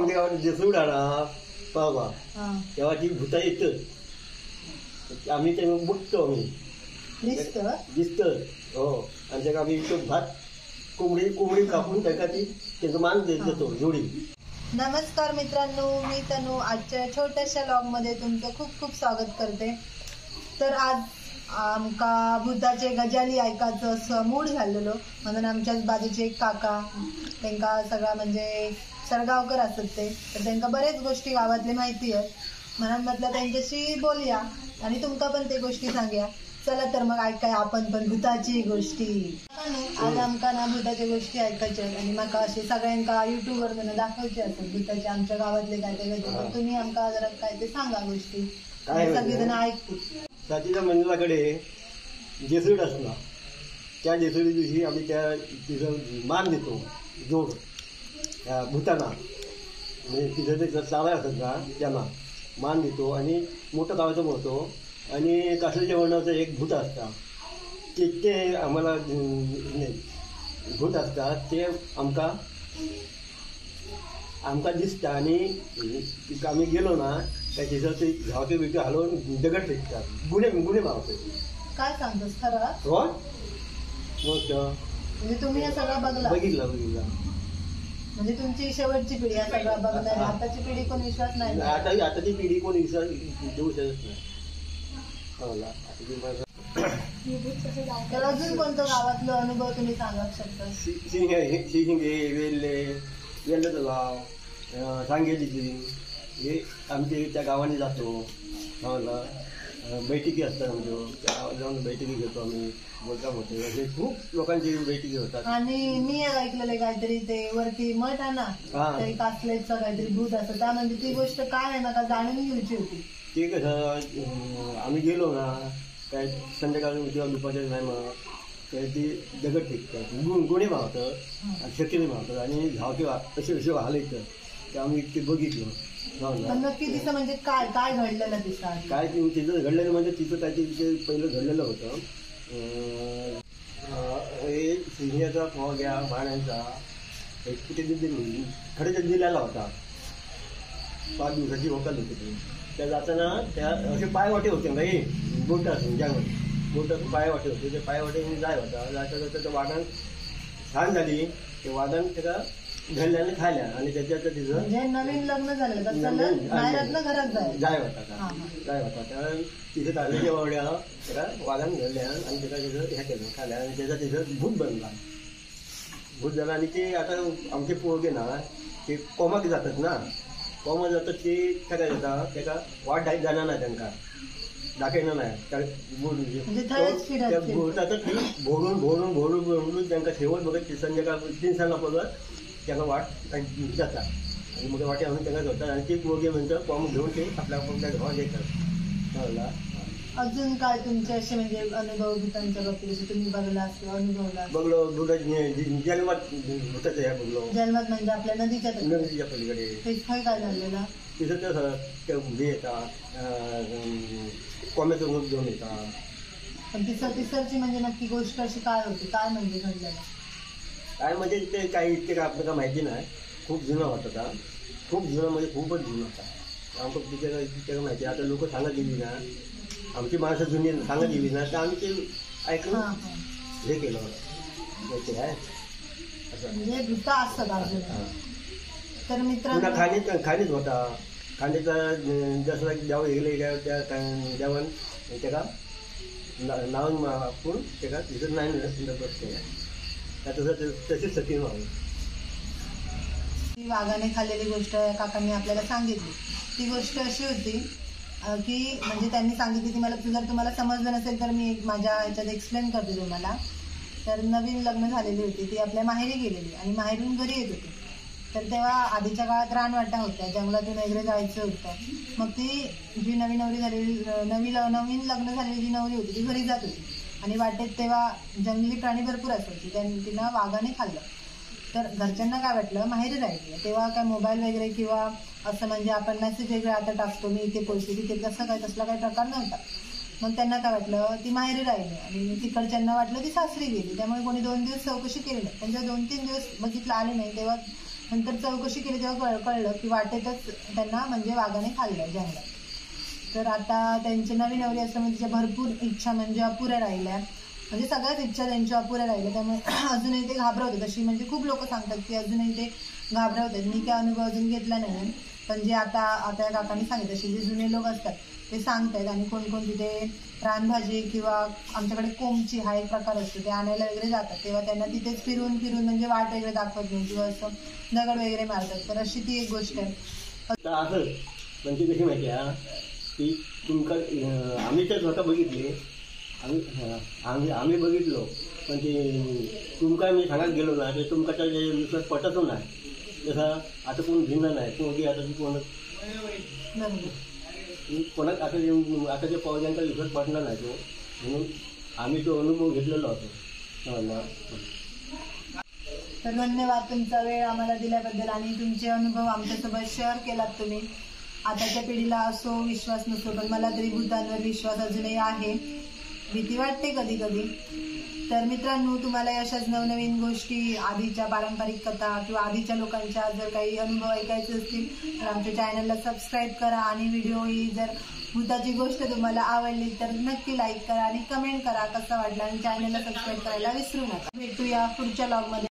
आमच्या गावात जेसूड आणा पावा तेव्हा ती भूता येतात आम्ही ते बघतो आम्ही दिसतं हो आणि त्याला आम्ही तो भात कोंबडी कापून त्याला ती त्याचं मान देतो जोडी. नमस्कार मित्रांनो, मी तनू आजच्या छोट्याशा लॉग मध्ये तुमचं खूप खूप स्वागत करते. तर आज आमका भूताचे गजाली ऐकायचं असं मूड झालेलो म्हणून आमच्याच बाजूचे एक काका त्यांना सगळा म्हणजे सरगावकर असत ते तर त्यांना बरेच गोष्टी गावातले माहिती आहेत म्हणून म्हटलं त्यांच्याशी बोलूया आणि तुमका पण ते गोष्टी सांगूया. चला तर मग ऐकाय आपण पण भूताची गोष्टी. आज आमका ना भूताच्या गोष्टी ऐकायच्या आणि म्हाका असे सगळ्यांका युट्यूबवर दाखवायचे असतात भूताचे आमच्या गावातले काय काय तर तुम्ही आमका जरा काय ते सांगा गोष्टी सगळेजण ऐकतील. सातीच्या मंदिराकडे जेसूड असला त्या जेसुडी दिवशी आम्ही त्या तिचं मान देतो जोड त्या भूतांना म्हणजे तिथं ते चालाय असतात ना त्यांना मान देतो आणि मोठं गावाचं म्हणतो आणि कासरीच्या वर्णाचं एक भूत असतात ते आम्हाला भूत असतात ते आमका दिसतं आणि आम्ही गेलो ना त्या तिथं ते झावते बिटे हलवून दगड फेकतात गुन्हे मावते. काय सांगतोस खरं? हो मग म्हणजे तुम्ही हे सगळं बघितलं म्हणजे तुमची शेवटची पिढी हा सगळा बघणार. आताची पिढी कोण विश्वास नाही. आताची पिढी कोण विश्वास देऊ शकत नाही. तर अजून कोणतं गावातलं अनुभव तुम्ही सांगू शकता? शिंगे वेल्ले तलाव सांगेलीची हे आमचे त्या गावाने जातो गावाला बैठकी असतात आमच्या त्या गावात जाऊन बैठकी घेतो आम्ही बोलता होतो असे खूप लोकांची बैठकी होतात. आणि मी ऐकलेलं काहीतरी ते वरती मठ आहे ना तरी कासलेचं काहीतरी भूत असतं त्या म्हणजे ती गोष्ट काय आहे ना जाणून घ्यायची होती. ते कसं आम्ही गेलो ना काय संध्याकाळी किंवा दुपारच्या नाही मग काय ती दगड टेकतात गुन्हे मावतं शक्यने मावतात आणि धावते असे हालायचं ते आम्ही ते बघितलं. नक्की तिथं म्हणजे काय काय घडलेलं दिसतं काय तिथं घडलेलं म्हणजे तिथं काय ते पहिलं घडलेलं होतं हे सिंहाचा फॉग्या माण्याचा एक कुठे खड्याच्या दिलेला होता 5 दिवसाची होकाल होती ती त्या जाताना त्या असे पायवाटे होते काही बोट असून ज्यामध्ये बोटात पायवाटे होते ते पायवाटे जाय होता जाता वादन छान झाली ते वादन त्याला घडल्याने खायला आणि त्याच्यात तिथं नवीन लग्न झालं घरात जाय होता त्या तिथे तारल्याच्या वाड्या त्याला वादन घडल्या आणि त्याला तिथं ह्या केलं खाल्या आणि त्याचा तिथं भूत झाला आणि ते आता आमचे पोरगे ना ते कोमाक जातात ना कोमा जातात ते काय जातात त्याला वाट जाणार नाही त्यांना दाखवणार नाही त्या बोलतात ती भोरून त्यांना शेवट बघत संध्याकाळ 3 सांगापर्यंत त्यांना वाट जातात आणि मग वाटे आणून त्यांना जातात आणि ते पोरगे म्हणतात कोम घेऊन ते आपल्या घरात येतात. अजून काय तुमचे असे म्हणजे अनुभव भूतांच्या बाबतीत तुम्ही बघला किंवा अनुभवला? बघलो जन्मात भूताचं ह्या बघलो. जन्मात म्हणजे आपल्या नदीच्या पलीकडे काय झालेलं तिथं तसं त्या उभी येतात कोंब्याचं रूप घेऊन येतात. पण तिसरची म्हणजे नक्की गोष्ट अशी काय होती काय म्हणजे घडलेलं काय म्हणजे ते काही इतके आपल्याला माहिती नाही. खूप जुना होता खूप जुना म्हणजे खूपच जुना होता आमचं तिथे माहिती. आता लोक सांगत गेली ना आमची माणसं जुनी सांगत गेली ना तर आम्ही ते ऐकून हे केलं माहिती आहे असं म्हणजे भूता असतात. तर मित्रांनो खाणीच होता खाणीचा जसं द्यावं गेले त्या द्यावं त्याला नावून आपण त्याला तिथं नाही बसते तशीच सती व्हावी. ती वाघाने खाल्लेली गोष्ट काकांनी आपल्याला सांगितली. ती गोष्ट अशी होती की म्हणजे त्यांनी सांगितली ती मला जर तुम्हाला समजलं नसेल तर मी माझ्या ह्याच्यात एक्सप्लेन करते तुम्हाला. तर नवीन लग्न झालेली होती ती आपल्या माहेरी गेलेली आणि माहेरून घरी येत होती. तर तेव्हा आधीच्या काळात रानवाटा होत्या जंगलातून वगैरे जायचं होतं. मग ती जी नवीन लग्न झालेली जी नवरी होती ती घरी जात होती आणि वाटेत तेव्हा जंगली प्राणी भरपूर असायची तिला वाघाने खाल्लं. तर घरच्यांना काय वाटलं माहेरी राहिली. तेव्हा काय मोबाईल वगैरे किंवा असं म्हणजे आपण मेसेज वगैरे आता टाकतो मी इथे पोहोचते तिथे तसला काही प्रकार नव्हता. मग त्यांना काय वाटलं ती माहेरी राहिली आणि तिकडच्यांना वाटलं ती सासरी गेली. त्यामुळे कोणी 2 दिवस चौकशी केली नाही. त्यांच्या 2-3 दिवस बघितलं आले नाही तेव्हा नंतर चौकशी केली तेव्हा कळलं की वाटेतच त्यांना म्हणजे वाघाने खाल्लं जंगलात. तर आता त्यांची नवी नवरी असल्यामुळे तिच्या भरपूर इच्छा म्हणजे अपुऱ्या राहिल्या, म्हणजे सगळ्याच इच्छा त्यांच्या अपुऱ्या राहिल्या. त्यामुळे अजूनही ते घाबरवतात. अशी म्हणजे खूप लोक सांगतात की अजूनही ते घाबरवतात. मी काय अनुभव अजून घेतला नाही, पण जे आता या काकांनी सांगितलं असे जे जुने लोक असतात ते सांगतायत. आणि कोण कोण तिथे रानभाजी किंवा आमच्याकडे कोंबची हा एक प्रकार असतो, ते आणायला वगैरे जातात, तेव्हा त्यांना तिथेच फिरून म्हणजे वाट वगैरे दाखवत नाही किंवा असं दगड वगैरे मारतात. तर अशी ती एक गोष्ट आहे. असं पण ती कशी माहिती आहे की तुमका आम्ही तर स्वतः बघितले, आम्ही बघितलो, पण ते तुमका मी सांगायला गेलो ना ते तुमका तर विश्वास पटतच नाही. जसं आता कोण भिन्न नाही, कोणी आता ती कोणाच आता त्या पौद्यांचा विश्वास पडणार नाही तो, म्हणून आम्ही तो अनुभव घेतलेला होतो. तर धन्यवाद तुमचा वेळ आम्हाला दिल्याबद्दल आणि तुमचे अनुभव आमच्यासोबत शेअर केलात तुम्ही. आताच्या पिढीला असो विश्वास नसो, पण मला तरी भूतांवर विश्वास अजूनही आहे. भीती वाटते कधी कधी. तर मित्रांनो, तुम्हाला अशाच नवनवीन गोष्टी, आधीच्या पारंपरिक कथा किंवा आधीच्या लोकांच्या जर काही अनुभव ऐकायचे असतील तर आमच्या चॅनलला सबस्क्राईब करा. आणि व्हिडिओ ही जर भूताची गोष्ट तुम्हाला आवडली तर नक्की लाईक करा आणि कमेंट करा कसा वाटला, आणि चॅनलला सबस्क्राईब करायला विसरू नका. भेटूया पुढच्या व्लॉगमध्ये.